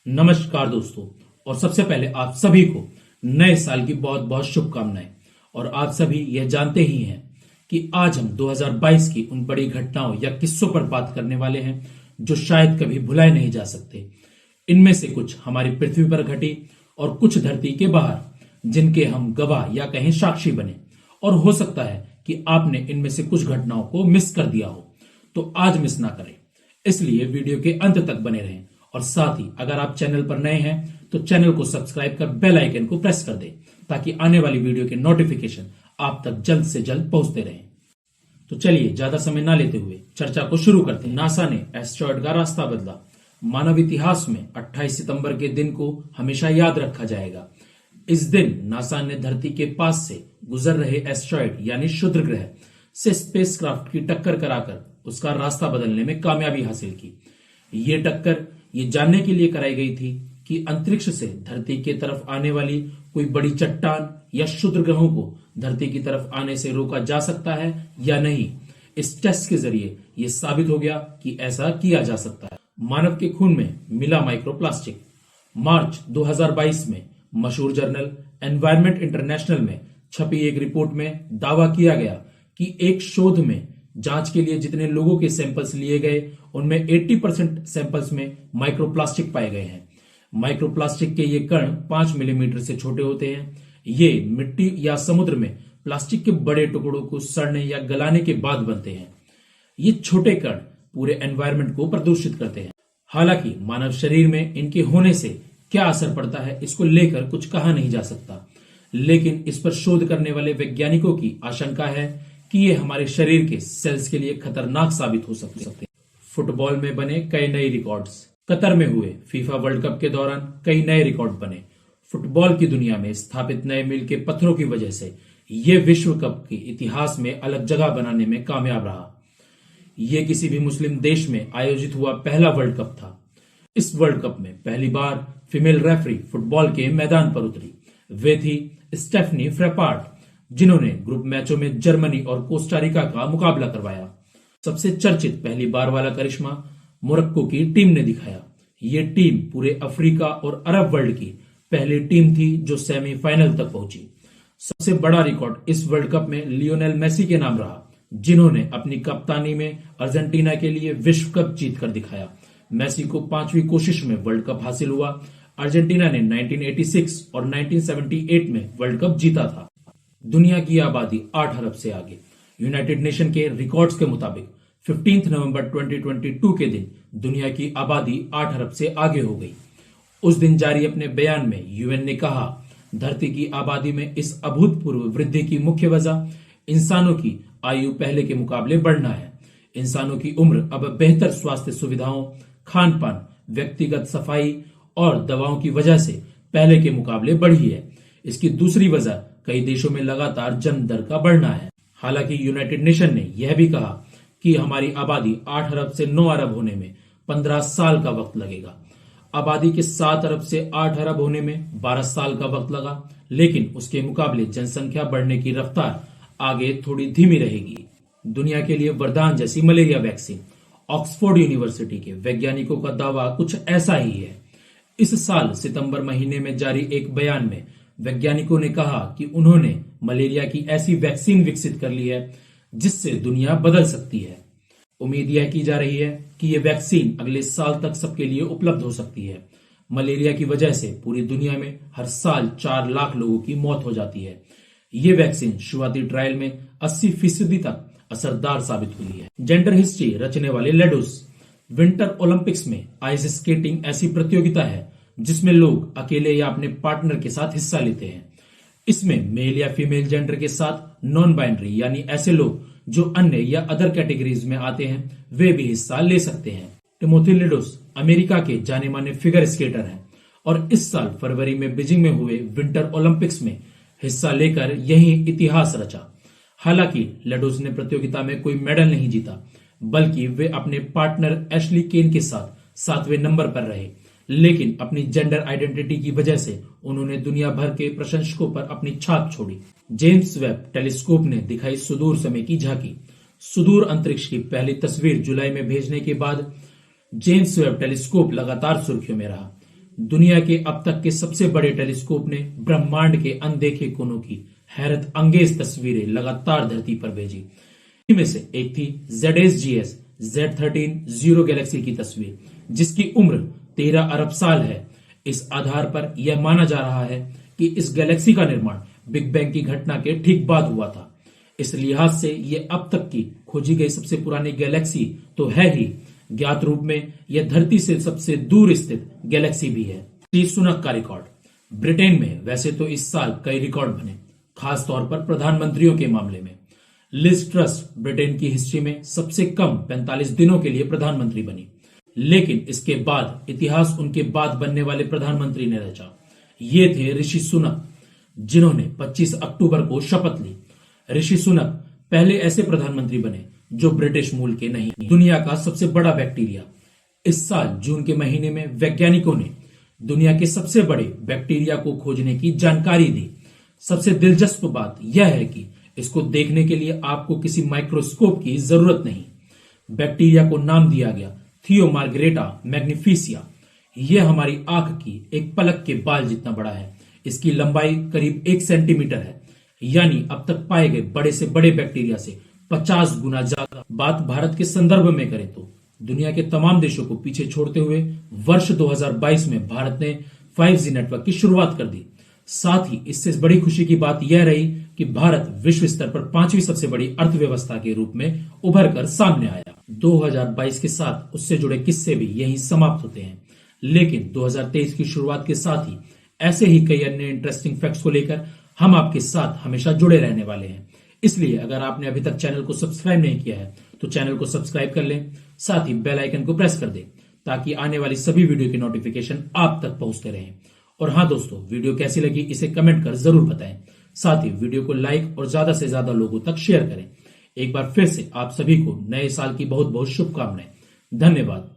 नमस्कार दोस्तों। और सबसे पहले आप सभी को नए साल की बहुत बहुत शुभकामनाएं। और आप सभी यह जानते ही हैं कि आज हम 2022 की उन बड़ी घटनाओं या किस्सों पर बात करने वाले हैं जो शायद कभी भुलाए नहीं जा सकते। इनमें से कुछ हमारी पृथ्वी पर घटी और कुछ धरती के बाहर, जिनके हम गवाह या कहें साक्षी बने। और हो सकता है कि आपने इनमें से कुछ घटनाओं को मिस कर दिया हो, तो आज मिस ना करें। इसलिए वीडियो के अंत तक बने रहें और साथ ही अगर आप चैनल पर नए हैं तो चैनल को सब्सक्राइब कर बेल आइकन को प्रेस कर दें ताकि आने वाली वीडियो के नोटिफिकेशन आप तक जल्द से जल्द पहुंचते रहें। तो चलिए ज्यादा समय ना लेते हुए चर्चा को शुरू करते हैं। नासा ने एस्टेरॉयड का रास्ता बदला। मानव इतिहास में 28 सितंबर के दिन को हमेशा याद रखा जाएगा। इस दिन नासा ने धरती के पास से गुजर रहे एस्टेरॉयड यानी क्षुद्र ग्रह से स्पेसक्राफ्ट की टक्कर कराकर उसका रास्ता बदलने में कामयाबी हासिल की। ये टक्कर ये जानने के लिए कराई गई थी कि अंतरिक्ष से धरती की तरफ आने वाली कोई बड़ी चट्टान या क्षुद्र ग्रहों को धरती की तरफ आने से रोका जा सकता है या नहीं। इस टेस्ट के जरिए यह साबित हो गया कि ऐसा किया जा सकता है। मानव के खून में मिला माइक्रोप्लास्टिक। मार्च 2022 में मशहूर जर्नल एनवायरमेंट इंटरनेशनल में छपी एक रिपोर्ट में दावा किया गया कि एक शोध में जांच के लिए जितने लोगों के सैंपल्स लिए गए उनमें 80% सैंपल्स में माइक्रोप्लास्टिक पाए गए हैं। माइक्रोप्लास्टिक के ये कण 5 मिलीमीटर से छोटे होते हैं। ये मिट्टी या समुद्र में प्लास्टिक के बड़े टुकड़ों को सड़ने या गलाने के बाद बनते हैं। ये छोटे कण पूरे एनवायरनमेंट को प्रदूषित करते हैं। हालांकि मानव शरीर में इनके होने से क्या असर पड़ता है इसको लेकर कुछ कहा नहीं जा सकता, लेकिन इस पर शोध करने वाले वैज्ञानिकों की आशंका है कि ये हमारे शरीर के सेल्स के लिए खतरनाक साबित हो सकते हैं। फुटबॉल में बने कई नए रिकॉर्ड्स। कतर में हुए फीफा वर्ल्ड कप के दौरान कई नए रिकॉर्ड बने। फुटबॉल की दुनिया में स्थापित नए मील के पत्थरों की वजह से ये विश्व कप के इतिहास में अलग जगह बनाने में कामयाब रहा। ये किसी भी मुस्लिम देश में आयोजित हुआ पहला वर्ल्ड कप था। इस वर्ल्ड कप में पहली बार फीमेल रेफरी फुटबॉल के मैदान पर उतरी। वे थी स्टेफनी फ्रेपार्ट, जिन्होंने ग्रुप मैचों में जर्मनी और कोस्टारिका का मुकाबला करवाया। सबसे चर्चित पहली बार वाला करिश्मा मोरक्को की टीम ने दिखाया। ये टीम पूरे अफ्रीका और अरब वर्ल्ड की पहली टीम थी जो सेमीफाइनल तक पहुंची। सबसे बड़ा रिकॉर्ड इस वर्ल्ड कप में लियोनेल मेसी के नाम रहा, जिन्होंने अपनी कप्तानी में अर्जेंटीना के लिए विश्व कप जीतकर दिखाया। मेसी को 5वीं कोशिश में वर्ल्ड कप हासिल हुआ। अर्जेंटीना ने 1986 और 1978 में वर्ल्ड कप जीता था। दुनिया की आबादी 8 अरब से आगे। यूनाइटेड नेशन के रिकॉर्ड्स के मुताबिक 15 नवंबर 2022 के दिन दुनिया की आबादी 8 अरब से आगे हो गई। उस दिन जारी अपने बयान में यूएन ने कहा, धरती की आबादी में इस अभूतपूर्व वृद्धि की मुख्य वजह इंसानों की आयु पहले के मुकाबले बढ़ना है। इंसानों की उम्र अब बेहतर स्वास्थ्य सुविधाओं, खान पान, व्यक्तिगत सफाई और दवाओं की वजह से पहले के मुकाबले बढ़ी है। इसकी दूसरी वजह कई देशों में लगातार जन्म दर का बढ़ना है। हालांकि यूनाइटेड नेशन ने यह भी कहा कि हमारी आबादी 8 अरब से 9 अरब होने में 15 साल का वक्त लगेगा। आबादी के 7 अरब से 8 अरब होने में 12 साल का वक्त लगा, लेकिन उसके मुकाबले जनसंख्या बढ़ने की रफ्तार आगे थोड़ी धीमी रहेगी। दुनिया के लिए वरदान जैसी मलेरिया वैक्सीन। ऑक्सफोर्ड यूनिवर्सिटी के वैज्ञानिकों का दावा कुछ ऐसा ही है। इस साल सितंबर महीने में जारी एक बयान में वैज्ञानिकों ने कहा कि उन्होंने मलेरिया की ऐसी वैक्सीन विकसित कर ली है जिससे दुनिया बदल सकती है। उम्मीद यह की जा रही है कि यह वैक्सीन अगले साल तक सबके लिए उपलब्ध हो सकती है। मलेरिया की वजह से पूरी दुनिया में हर साल 4 लाख लोगों की मौत हो जाती है। ये वैक्सीन शुरुआती ट्रायल में 80% तक असरदार साबित हुई है। जेंडर हिस्ट्री रचने वाले लेडोस। विंटर ओलंपिक्स में आइस स्केटिंग ऐसी प्रतियोगिता है जिसमें लोग अकेले या अपने पार्टनर के साथ हिस्सा लेते हैं। इसमें मेल या फीमेल जेंडर के साथ नॉन बाइनरी यानी ऐसे लोग जो अन्य या अदर कैटेगरीज में आते हैं वे भी हिस्सा ले सकते हैं। टिमोथी लिडोस अमेरिका के जाने माने फिगर स्केटर हैं और इस साल फरवरी में बीजिंग में हुए विंटर ओलंपिक्स में हिस्सा लेकर यही इतिहास रचा। हालांकि लेडोस ने प्रतियोगिता में कोई मेडल नहीं जीता, बल्कि वे अपने पार्टनर एशली केन के साथ 7वें नंबर पर रहे। लेकिन अपनी जेंडर आइडेंटिटी की वजह से उन्होंने दुनिया भर के प्रशंसकों पर अपनी छाप छोड़ी। जेम्स वेब टेलीस्कोप ने दिखाई सुदूर समय की झांकी। सुदूर अंतरिक्ष की पहली तस्वीर जुलाई में भेजने के बाद जेम्स वेब टेलीस्कोप लगातार सुर्खियों में रहा। दुनिया के अब तक के सबसे बड़े टेलीस्कोप ने ब्रह्मांड के अनदेखे कोनों की हैरत अंगेज तस्वीरें लगातार धरती पर भेजी। इनमें से एक थी ZSGS Z13 जीरो गैलेक्सी की तस्वीर, जिसकी उम्र 13 अरब साल है। इस आधार पर यह माना जा रहा है कि इस गैलेक्सी का निर्माण बिग बैंग की घटना के ठीक बाद हुआ था। इस लिहाज से यह अब तक की खोजी गई सबसे पुरानी गैलेक्सी तो है ही, ज्ञात रूप में यह धरती से सबसे दूर स्थित गैलेक्सी भी है। सुनक का रिकॉर्ड। ब्रिटेन में वैसे तो इस साल कई रिकॉर्ड बने, खास तौर पर प्रधानमंत्रियों के मामले में। लिज ट्रस ब्रिटेन की हिस्ट्री में सबसे कम 45 दिनों के लिए प्रधानमंत्री बनी, लेकिन इसके बाद इतिहास उनके बाद बनने वाले प्रधानमंत्री ने रचा। ये थे ऋषि सुनक, जिन्होंने 25 अक्टूबर को शपथ ली। ऋषि सुनक पहले ऐसे प्रधानमंत्री बने जो ब्रिटिश मूल के नहीं। दुनिया का सबसे बड़ा बैक्टीरिया। इस साल जून के महीने में वैज्ञानिकों ने दुनिया के सबसे बड़े बैक्टीरिया को खोजने की जानकारी दी। सबसे दिलचस्प बात यह है कि इसको देखने के लिए आपको किसी माइक्रोस्कोप की जरूरत नहीं। बैक्टीरिया को नाम दिया गया थियोमार्गरेटा मैग्निफिसिया। यह हमारी आंख की एक पलक के बाल जितना बड़ा है। इसकी लंबाई करीब 1 सेंटीमीटर है, यानी अब तक पाए गए बड़े से बड़े बैक्टीरिया से 50 गुना ज्यादा। बात भारत के संदर्भ में करें तो दुनिया के तमाम देशों को पीछे छोड़ते हुए वर्ष 2022 में भारत ने 5G नेटवर्क की शुरुआत कर दी। साथ ही इससे बड़ी खुशी की बात यह रही कि भारत विश्व स्तर पर 5वीं सबसे बड़ी अर्थव्यवस्था के रूप में उभर कर सामने आया। 2022 के साथ उससे जुड़े किस्से भी यहीं समाप्त होते हैं, लेकिन 2023 की शुरुआत के साथ ही ऐसे ही कई अन्य इंटरेस्टिंग फैक्ट्स को लेकर हम आपके साथ हमेशा जुड़े रहने वाले हैं। इसलिए अगर आपने अभी तक चैनल को सब्सक्राइब नहीं किया है तो चैनल को सब्सक्राइब कर लें, साथ ही बेल आइकन को प्रेस कर दें ताकि आने वाली सभी वीडियो की नोटिफिकेशन आप तक पहुंचते रहें। और हाँ दोस्तों, वीडियो कैसी लगी इसे कमेंट कर जरूर बताएं। साथ ही वीडियो को लाइक और ज्यादा से ज्यादा लोगों तक शेयर करें। एक बार फिर से आप सभी को नए साल की बहुत बहुत शुभकामनाएं। धन्यवाद।